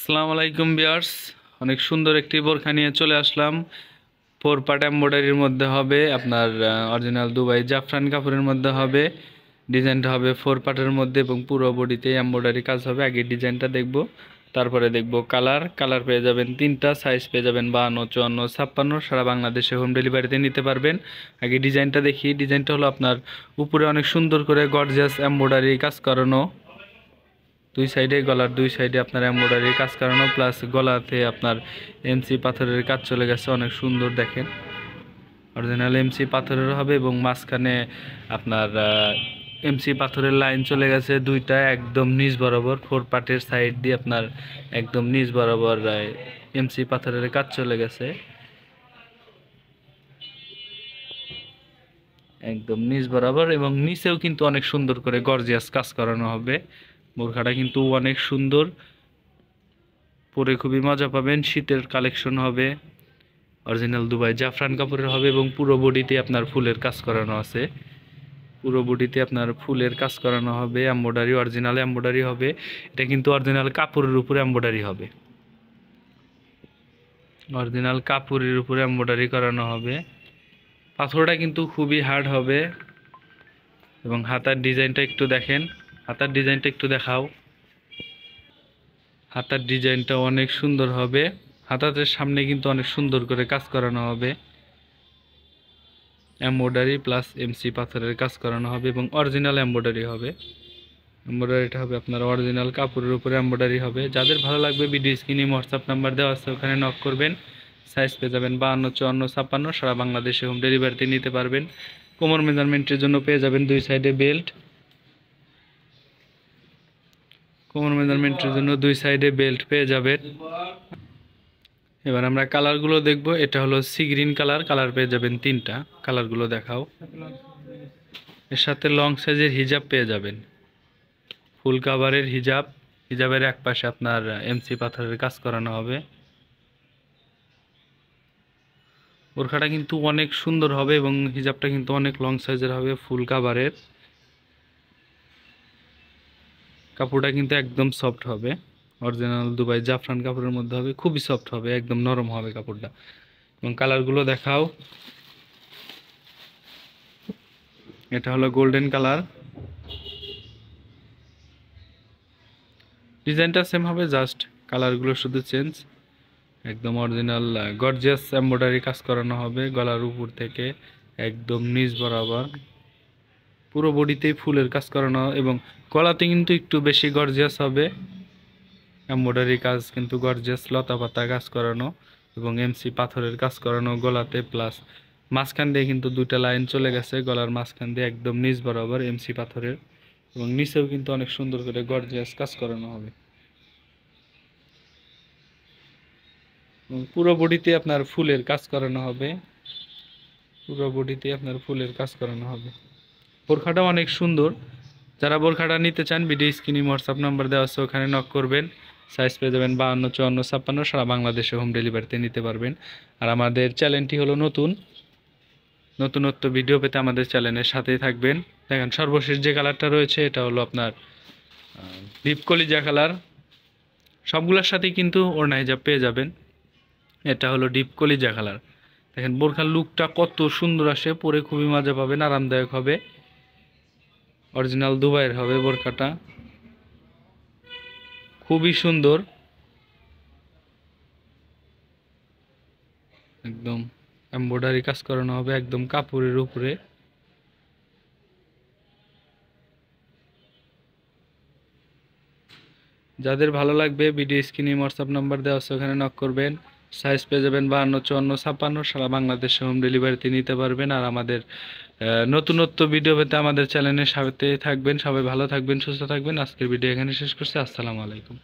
আসসালামু আলাইকুম ভিউয়ার্স, অনেক সুন্দর একটি বোরখা নিয়ে চলে আসলাম। 4 পার্ট এমব্রয়ডারির মধ্যে হবে, আপনার অরিজিনাল দুবাই জাফরান কাপড়ের মধ্যে হবে। ডিজাইনটা হবে 4 পার্টের মধ্যে এবং পুরো বডিতে এমব্রয়ডারি কাজ হবে। আগে ডিজাইনটা দেখব, তারপরে দেখব কালার পেয়ে যাবেন 3টা, সাইজ পেয়ে যাবেন 52, 54, 56। সারা বাংলাদেশে হোম ডেলিভারিতে নিতে পারবেন। আগে ডিজাইনটা দেখি। ডিজাইনটা হলো আপনার উপরে অনেক সুন্দর করে গর্জিয়াস এমব্রয়ডারি কাজ করানো, দুই সাইডে, গলার দুই সাইডে আপনার এমব্রয়ডারি কাজ করানো, প্লাস গলাতে আপনার এমসি পাথরের কাজ চলে গেছে, অনেক সুন্দর দেখেন। অরিজিনাল এমসি পাথরের হবে এবং মাঝখানে আপনার এমসি পাথরের লাইন চলে গেছে দুইটা, একদম নিচ বরাবর। 4 পার্টের সাইড দিয়ে আপনার একদম নিচ বরাবর এমসি পাথরের কাজ চলে গেছে, একদম নিচ বরাবর। এবং নিচেও কিন্তু অনেক সুন্দর করে গর্জিয়াস কাজ করানো হবে। বোরখাটা কিন্তু অনেক সুন্দর, পরে খুবই মজা পাবেন। শীতের কালেকশন হবে, অরিজিনাল দুবাই জাফরান কাপড়ের হবে এবং পুরো বডিতে আপনার ফুলের কাজ করানো আছে। পুরো বডিতে আপনার ফুলের কাজ করানো হবে, এমব্রয়ডারি, অরিজিনাল এমব্রয়ডারি হবে। এটা কিন্তু অরিজিনাল কাপড়ের উপরে এমব্রয়ডারি হবে, অরিজিনাল কাপড়ের উপরে এমব্রয়ডারি করানো হবে। পাথরটা কিন্তু খুবই হার্ড হবে। এবং হাতার ডিজাইনটা একটু দেখেন, হাতার ডিজাইনটা একটু দেখাও। হাতার ডিজাইনটা অনেক সুন্দর হবে। হাতাতের সামনে কিন্তু অনেক সুন্দর করে কাজ করানো হবে, এমব্রয়ডারি প্লাস এমসি পাথরের কাজ করানো হবে এবং অরিজিনাল এমব্রয়ডারি হবে। এমব্রয়ডারিটা হবে আপনার অরিজিনাল কাপড়ের উপরে এমব্রয়ডারি হবে। যাদের ভালো লাগবে ভিডিও স্ক্রিনে হোয়াটসঅ্যাপ নাম্বার দেওয়া আছে, ওখানে নক করবেন। সাইজ পেয়ে যাবেন 52, 54, 56। সারা বাংলাদেশে হোম ডেলিভারিতে নিতে পারবেন। কোমর মেজারমেন্টের জন্য পেয়ে যাবেন দুই সাইডে বেল্ট। কোমর মেজারমেন্টের জন্য দুই সাইডে বেল্ট পেয়ে যাবেন। এবার আমরা কালারগুলো দেখব। এটা হলো সি গ্রিন কালার পেয়ে যাবেন 3টা। কালারগুলো দেখাও। এর সাথে লং সাইজের হিজাব পেয়ে যাবেন, ফুল কাভারের হিজাব। হিজাবের এক পাশে আপনার এমসি পাথরের কাজ করানো হবে। বোরখাটা কিন্তু অনেক সুন্দর হবে এবং হিজাবটা কিন্তু অনেক লং সাইজের হবে, ফুল কাভারের। কাপড়টা কিন্তু একদম সফট হবে, অরিজিনাল দুবাই জাফরান কাপড়ের মধ্যে হবে, খুবই সফট হবে, একদম নরম হবে কাপড়টা। এবং কালারগুলো দেখাও। এটা হলো গোল্ডেন কালার। ডিজাইনটা সেম হবে, জাস্ট কালারগুলো শুধু চেঞ্জ। একদম অরিজিনাল গর্জিয়াস এমব্রয়ডারি কাজ করানো হবে গলার উপর থেকে একদম নিচ বরাবর। পুরো বডিতেই ফুলের কাজ করানো এবং গলাতে কিন্তু একটু বেশি গর্জিয়াস হবে। এমব্রয়ডারি কাজ কিন্তু গর্জিয়াস, লতা পাতা কাজ করানো এবং এমসি পাথরের কাজ করানো গলাতে, প্লাস মাঝখান দিয়ে কিন্তু দুইটা লাইন চলে গেছে গলার মাঝখান দিয়ে একদম নিচ বরাবর এমসি পাথরের। এবং নিচেও কিন্তু অনেক সুন্দর করে গর্জিয়াস কাজ করানো হবে। পুরো বডিতে আপনার ফুলের কাজ করানো হবে, পুরো বডিতে আপনার ফুলের কাজ করানো হবে। বোরখাটা অনেক সুন্দর। যারা বোরখাটা নিতে চান ভিডিও স্ক্রিনে হোয়াটসঅ্যাপ নাম্বার দেওয়া আছে, ওখানে নক করবেন। সাইজ পেয়ে যাবেন 52, 54, 56। সারা বাংলাদেশে হোম ডেলিভারিতে নিতে পারবেন। আর আমাদের চ্যানেলটি হলো নতুনত্ব ভিডিও পেতে আমাদের চ্যানেলের সাথেই থাকবেন। দেখেন সর্বশেষ যে কালারটা রয়েছে এটা হলো আপনার ডিপ কলিজা কালার। সবগুলোর সাথেই কিন্তু ওড়না হিজাব পেয়ে যাবেন। এটা হলো ডিপ কলিজা কালার। দেখেন বোরখার লুকটা কত সুন্দর আসে, পরে খুবই মজা পাবেন, আরামদায়ক হবে। অরিজিনাল দুবাইয়ের হবে বোরখাটা, খুবই সুন্দর, একদম এমব্রয়ডারি কাজ করানো হবে একদম কাপড়ের উপরে। যাদের ভালো লাগবে ভিডিও স্ক্রিনে হোয়াটসঅ্যাপ নাম্বার দেওয়া আছে, ওখানে নক করবেন। সাইজ পেয়ে যাবেন 52, 54, 56। সারা বাংলাদেশে হোম ডেলিভারিতে নিতে পারবেন। আর আমাদের নতুনত্ব ভিডিও পেতে আমাদের চ্যানেলের সাথে থাকবেন। সবাই ভালো থাকবেন, সুস্থ থাকবেন। আজকের ভিডিও এখানে শেষ করছি। আসসালামু আলাইকুম।